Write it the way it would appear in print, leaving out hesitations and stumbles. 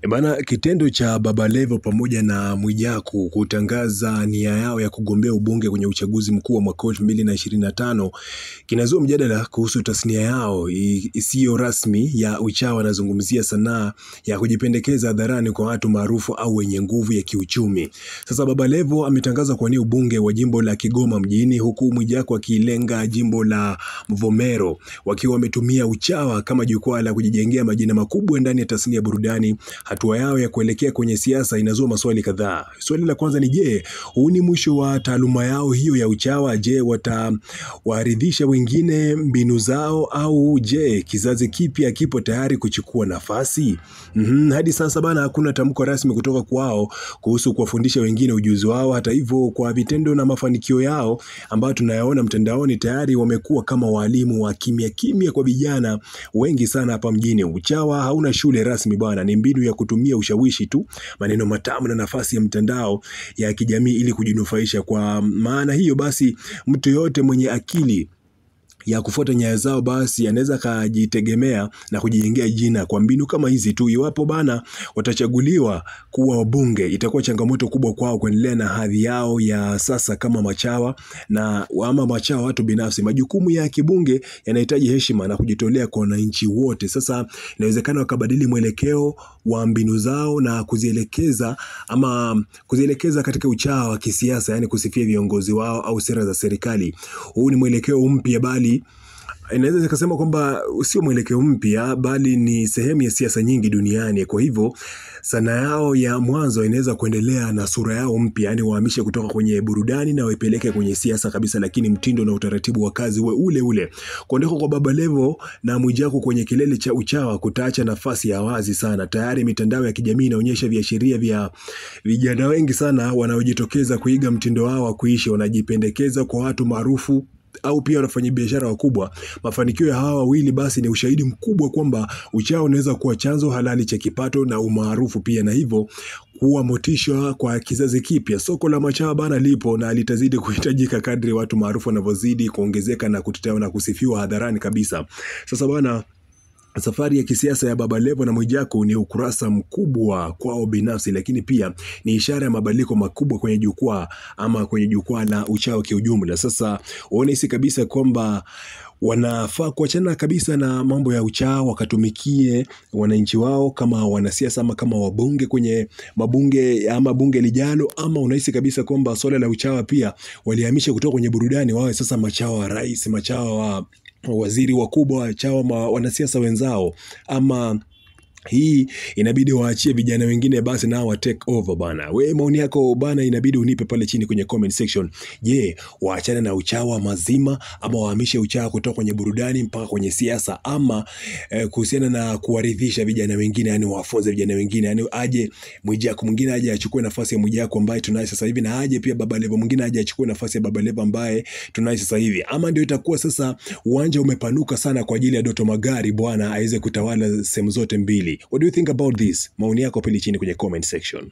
Bana, kitendo cha Baba Levo pamoja na Mwijaku kutangaza nia yao ya kugombea ubunge kwenye uchaguzi mkuu wa mwaka 2025 kinazua mjadala kuhusu tasnia yao isiyo rasmi ya uchawa. Wanazungumzia sanaa ya kujipendekeza hadharani kwa watu maarufu au wenye nguvu ya kiuchumi. Sasa Baba Levo ametangaza kuwania ubunge wa jimbo la Kigoma mjini, huku Mwijaku akilenga jimbo la Mvomero, wakiwa wametumia uchawa kama jukwaa la kujijengea majina makubwa ndani ya tasnia ya burudani. Hatua yao ya kuelekea kwenye siasa inazua maswali kadhaa. Swali la kwanza ni je, huu ni mwisho wa taaluma yao hiyo ya uchawa? Je, watawaridhisha wengine mbinu zao, au je, kizazi kipya kipo tayari kuchukua nafasi? Hadi sasa bana, hakuna tamko rasmi kutoka kwao kuhusu kuwafundisha wengine ujuzi wao. Hata hivyo, kwa vitendo na mafanikio yao ambayo tunayaona mtandaoni, tayari wamekuwa kama walimu wa kimya kimya kwa vijana wengi sana hapa mjini. Uchawa hauna shule rasmi bwana, ni mbinu ya kutumia ushawishi tu, maneno matamu na nafasi ya mtandao ya kijamii ili kujinufaisha. Kwa maana hiyo basi, mtu yote mwenye akili ya kufuata nyayo zao basi anaweza kujitegemea na kujijengea jina kwa mbinu kama hizi tu. Iwapo bana watachaguliwa kuwa wabunge, itakuwa changamoto kubwa kwao kuendelea na hadhi yao ya sasa kama machawa na machawa watu binafsi. Majukumu ya kibunge yanahitaji heshima na kujitolea kwa wananchi wote. Sasa inawezekana wakabadili mwelekeo wa mbinu zao na kuzielekeza katika uchawa wa kisiasa, yani kusifia viongozi wao au sera za serikali. Huu ni mwelekeo mpya, bali inaweza kusema kwamba sio mwelekeo mpya, bali ni sehemu ya siasa nyingi duniani. Kwa hivyo sanaa yao ya mwanzo inaweza kuendelea na sura yao mpya, yani wahamishe kutoka kwenye burudani na waipeleke kwenye siasa kabisa, lakini mtindo na utaratibu wa kazi uwe ule ule. Kuondoka kwa Baba Levo na Mwijaku kwenye kilele cha uchawa kutaacha nafasi ya wazi sana. Tayari mitandao ya kijamii inaonyesha viashiria vya vijana wengi sana wanaojitokeza kuiga mtindo wao wa kuishi. Wanajipendekeza kwa watu maarufu au pia wanafanya biashara wakubwa. Mafanikio ya hawa wawili basi ni ushahidi mkubwa kwamba uchawa unaweza kuwa chanzo halali cha kipato na umaarufu pia, na hivyo kuwa motisha kwa kizazi kipya. Soko la machawa bana lipo na litazidi kuhitajika kadri watu maarufu wanavyozidi kuongezeka na kutetewa na kusifiwa hadharani kabisa. Sasa bana, safari ya kisiasa ya Baba Levo na Mwijaku ni ukurasa mkubwa kwao binafsi, lakini pia ni ishara ya mabadiliko makubwa kwenye jukwaa la uchawa kiujumla. Sasa unahisi kabisa kwamba wanafaa kuachana kabisa na mambo ya uchawa, wakatumikie wananchi wao kama wanasiasa ama kama wabunge kwenye mabunge ama bunge lijalo? Ama unahisi kabisa kwamba swala la uchawa pia walihamisha kutoka kwenye burudani wawe sasa machawa wa rais, machawa wa waziri wakubwa, wachawa wanasiasa wenzao? Ama hii inabidi waachie vijana wengine basi nao wa take over bana? Wewe maoni yako bana inabidi unipe pale chini kwenye comment section. Je, waachane na uchawa mazima ama wahamishe uchawa kutoka kwenye burudani mpaka kwenye siasa? Ama kuhusiana na kuwaridhisha vijana wengine, yani wafunze vijana wengine, yani aje Mwijaku mwingine aje achukue nafasi ya Mwijaku ambaye tunaye sasa hivi, na aje pia Baba Levo mwingine aje achukue nafasi ya Baba Levo ambaye tunaye sasa hivi? Ama ndio itakuwa sasa uwanja umepanuka sana kwa ajili ya Doto Magari bwana aweze kutawala sehemu zote mbili? What do you think about this? Maoni yako pale chini kwenye comment section.